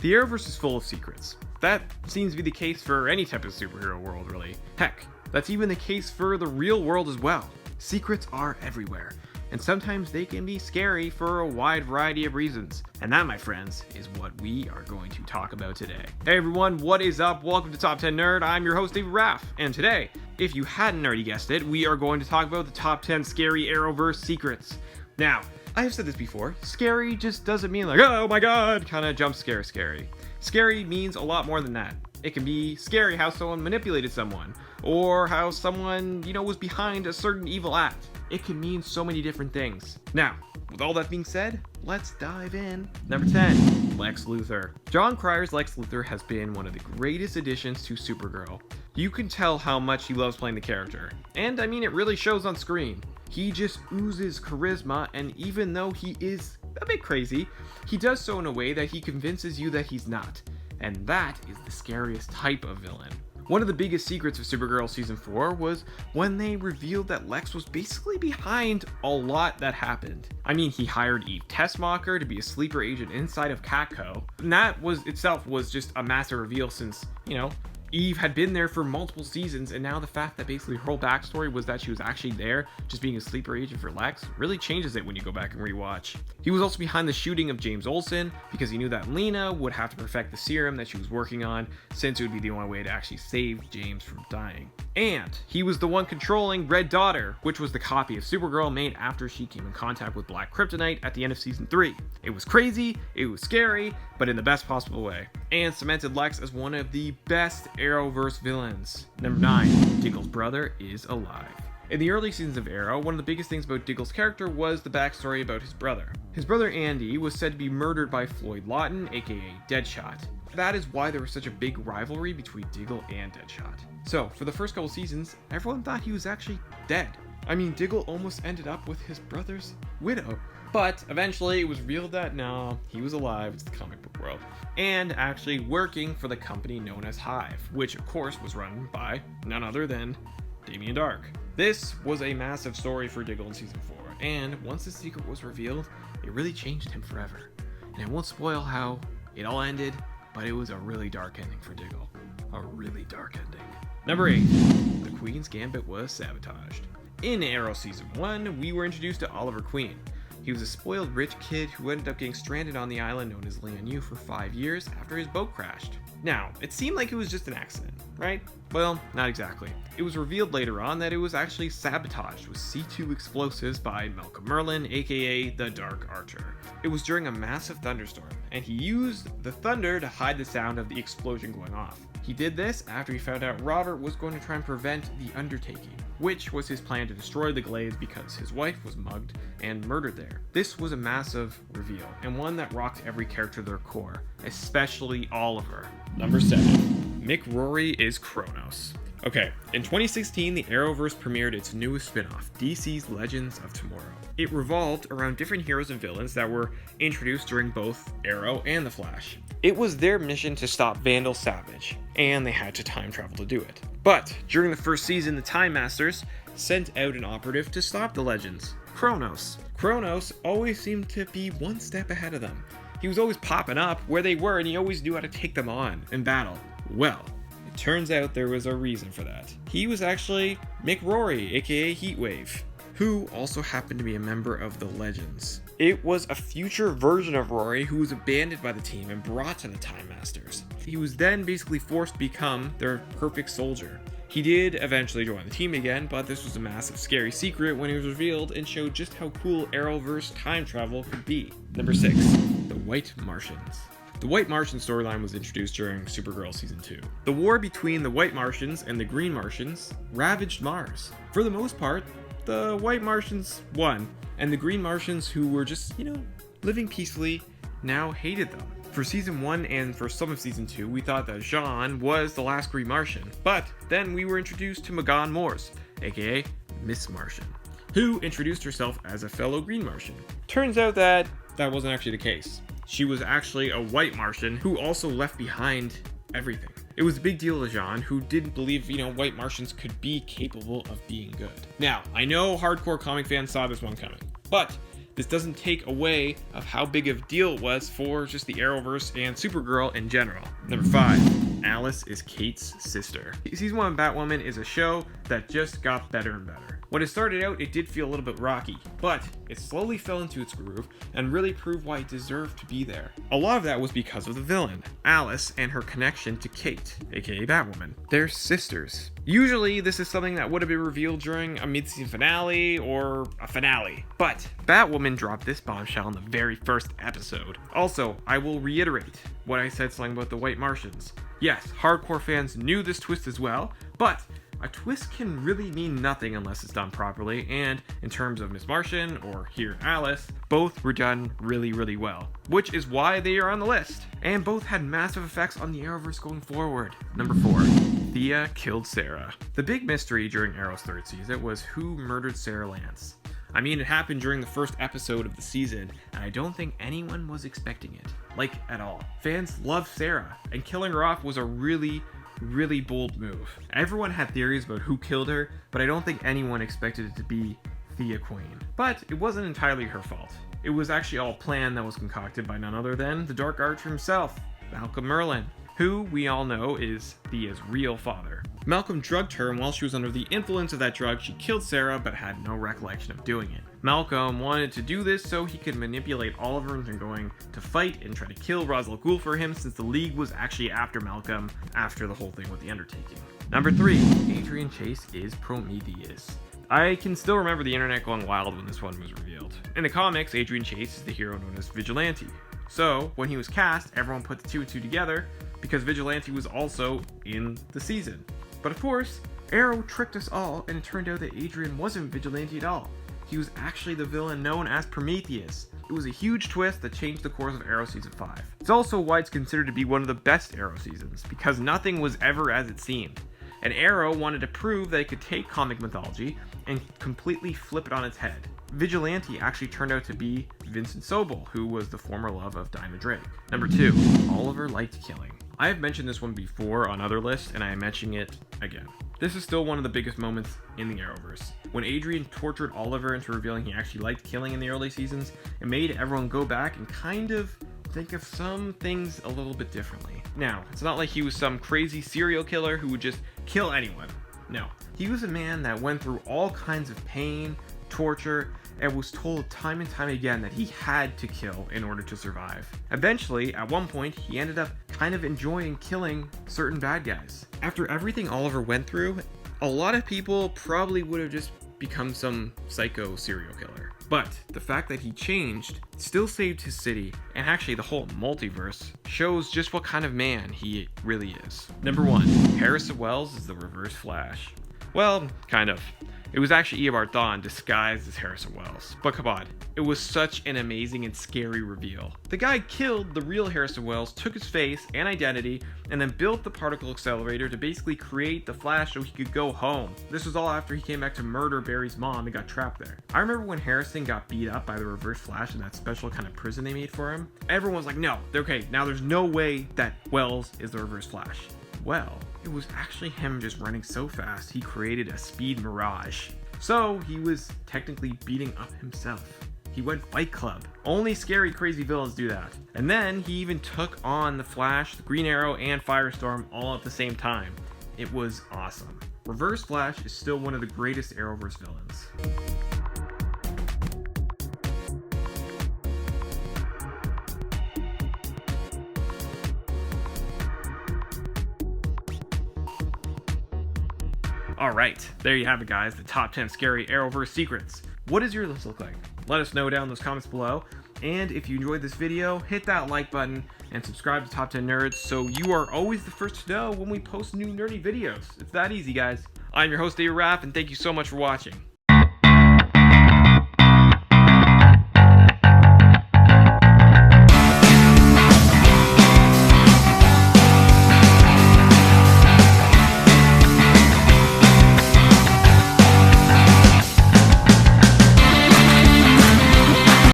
The Arrowverse is full of secrets. That seems to be the case for any type of superhero world, really. Heck, that's even the case for the real world as well. Secrets are everywhere, and sometimes they can be scary for a wide variety of reasons. And that, my friends, is what we are going to talk about today. Hey everyone, what is up? Welcome to Top 10 Nerd. I'm your host, David Raff, and today, if you hadn't already guessed it, we are going to talk about the top 10 scary Arrowverse secrets. Now, I have said this before, scary just doesn't mean like, oh my god, kind of jump scare scary. Scary means a lot more than that. It can be scary how someone manipulated someone, or how someone, was behind a certain evil act. It can mean so many different things. Now, with all that being said, let's dive in. Number 10, Lex Luthor. Jon Cryer's Lex Luthor has been one of the greatest additions to Supergirl. You can tell how much he loves playing the character, and I mean it really shows on screen. He just oozes charisma, and even though he is a bit crazy, he does so in a way that he convinces you that he's not. And that is the scariest type of villain. One of the biggest secrets of Supergirl Season 4 was when they revealed that Lex was basically behind a lot that happened. I mean, he hired Eve Tessmacher to be a sleeper agent inside of Catco. And that was itself was just a massive reveal since, Eve had been there for multiple seasons, and now the fact that basically her whole backstory was that she was actually there, just being a sleeper agent for Lex, really changes it when you go back and rewatch. He was also behind the shooting of James Olsen, because he knew that Lena would have to perfect the serum that she was working on, since it would be the only way to actually save James from dying. And he was the one controlling Red Daughter, which was the copy of Supergirl made after she came in contact with Black Kryptonite at the end of Season 3. It was crazy, it was scary, but in the best possible way, and cemented Lex as one of the best Arrowverse villains. Number 9, Diggle's brother is alive. In the early seasons of Arrow, one of the biggest things about Diggle's character was the backstory about his brother. His brother Andy was said to be murdered by Floyd Lawton, aka Deadshot. That is why there was such a big rivalry between Diggle and Deadshot. So, for the first couple seasons, everyone thought he was actually dead. I mean, Diggle almost ended up with his brother's widow. But eventually it was revealed that no, he was alive, it's the comic book world, and actually working for the company known as Hive, which of course was run by none other than Damien Darhk. This was a massive story for Diggle in Season 4, and once the secret was revealed, it really changed him forever. And I won't spoil how it all ended, but it was a really dark ending for Diggle. A really dark ending. Number 8, the Queen's Gambit was sabotaged. In Arrow Season 1, we were introduced to Oliver Queen. He was a spoiled rich kid who ended up getting stranded on the island known as Lian-Yu for 5 years after his boat crashed. Now, it seemed like it was just an accident, right? Well, not exactly. It was revealed later on that it was actually sabotaged with C2 explosives by Malcolm Merlin, aka the Dark Archer. It was during a massive thunderstorm, and he used the thunder to hide the sound of the explosion going off. He did this after he found out Robert was going to try and prevent the undertaking, which was his plan to destroy the Glades because his wife was mugged and murdered there. This was a massive reveal, and one that rocked every character to their core, especially Oliver. Number 7, MICK RORY is CHRONOS. Okay, in 2016, the Arrowverse premiered its newest spin-off, DC's Legends of Tomorrow. It revolved around different heroes and villains that were introduced during both Arrow and The Flash. It was their mission to stop Vandal Savage, and they had to time travel to do it. But during the first season, the Time Masters sent out an operative to stop the Legends, CHRONOS. CHRONOS always seemed to be one step ahead of them. He was always popping up where they were, and he always knew how to take them on in battle. Well, it turns out there was a reason for that. He was actually MICK RORY, aka Heatwave, who also happened to be a member of the Legends. It was a future version of Rory who was abandoned by the team and brought to the Time Masters. He was then basically forced to become their perfect soldier. He did eventually join the team again, but this was a massive scary secret when it was revealed and showed just how cool Arrowverse time travel could be. Number 6, the White Martians. The White Martian storyline was introduced during Supergirl Season 2. The war between the White Martians and the Green Martians ravaged Mars. For the most part, the White Martians won, and the Green Martians, who were just, living peacefully, now hated them. For Season 1 and for some of Season 2, we thought that Jean was the last Green Martian, but then we were introduced to Magan Morse, aka Miss Martian, who introduced herself as a fellow Green Martian. Turns out that wasn't actually the case. She was actually a White Martian who also left behind everything. It was a big deal to Jean, who didn't believe, White Martians could be capable of being good. Now, I know hardcore comic fans saw this one coming, but this doesn't take away of how big of a deal it was for just the Arrowverse and Supergirl in general. Number 5. Alice is Kate's sister. Season 1 of Batwoman is a show that just got better and better. When it started out, it did feel a little bit rocky, but it slowly fell into its groove and really proved why it deserved to be there. A lot of that was because of the villain, Alice, and her connection to Kate, aka Batwoman. They're sisters. Usually, this is something that would have been revealed during a mid-season finale or a finale, but Batwoman dropped this bombshell in the very first episode. Also, I will reiterate what I said something about the White Martians. Yes, hardcore fans knew this twist as well, but a twist can really mean nothing unless it's done properly, and in terms of Miss Martian, or here Alice, both were done really well, which is why they are on the list. And both had massive effects on the Arrowverse going forward. Number 4. Thea killed Sarah. The big mystery during Arrow's 3rd season was who murdered Sarah Lance. I mean, it happened during the first episode of the season, and I don't think anyone was expecting it. Like, at all. Fans loved Sarah, and killing her off was a really bold move. Everyone had theories about who killed her, but I don't think anyone expected it to be Thea Queen. But it wasn't entirely her fault. It was actually all a plan that was concocted by none other than the Dark Archer himself, Malcolm Merlyn, who we all know is Thea's real father. Malcolm drugged her, and while she was under the influence of that drug, she killed Sarah but had no recollection of doing it. Malcolm wanted to do this so he could manipulate Oliver into going to fight and try to kill Ra's al Ghul for him, since the League was actually after Malcolm after the whole thing with the Undertaking. Number 3. Adrian Chase is Prometheus. I can still remember the internet going wild when this one was revealed. In the comics, Adrian Chase is the hero known as Vigilante. So, when he was cast, everyone put the 2 and 2 together because Vigilante was also in the season. But of course, Arrow tricked us all, and it turned out that Adrian wasn't Vigilante at all. He was actually the villain known as Prometheus. It was a huge twist that changed the course of Arrow Season 5. It's also why it's considered to be one of the best Arrow seasons, because nothing was ever as it seemed. And Arrow wanted to prove that it could take comic mythology and completely flip it on its head. Vigilante actually turned out to be Vincent Sobel, who was the former love of Dinah Drake. Number 2. Oliver liked killing. I have mentioned this one before on other lists, and I am mentioning it again. This is still one of the biggest moments in the Arrowverse. When Adrian tortured Oliver into revealing he actually liked killing in the early seasons, it made everyone go back and kind of think of some things a little bit differently. Now, it's not like he was some crazy serial killer who would just kill anyone. No. He was a man that went through all kinds of pain, torture, and was told time and time again that he had to kill in order to survive. Eventually, at one point, he ended up kind of enjoying killing certain bad guys. After everything Oliver went through, a lot of people probably would have just become some psycho serial killer. But the fact that he changed still saved his city, and actually the whole multiverse shows just what kind of man he really is. Number 1. Harrison Wells is the Reverse Flash. Well, kind of. It was actually Eobard Thawne disguised as Harrison Wells. But come on, it was such an amazing and scary reveal. The guy killed the real Harrison Wells, took his face and identity, and then built the particle accelerator to basically create the Flash so he could go home. This was all after he came back to murder Barry's mom and got trapped there. I remember when Harrison got beat up by the Reverse Flash in that special kind of prison they made for him. Everyone was like, no, okay, now there's no way that Wells is the Reverse Flash. Well, it was actually him just running so fast he created a speed mirage. So he was technically beating up himself. He went Fight Club. Only scary, crazy villains do that. And then he even took on the Flash, the Green Arrow, and Firestorm all at the same time. It was awesome. Reverse Flash is still one of the greatest Arrowverse villains. Alright, there you have it guys, the top 10 scary Arrowverse secrets. What does your list look like? Let us know down in those comments below, and if you enjoyed this video, hit that like button and subscribe to Top 10 Nerds so you are always the first to know when we post new nerdy videos. It's that easy guys. I'm your host David Raff, and thank you so much for watching.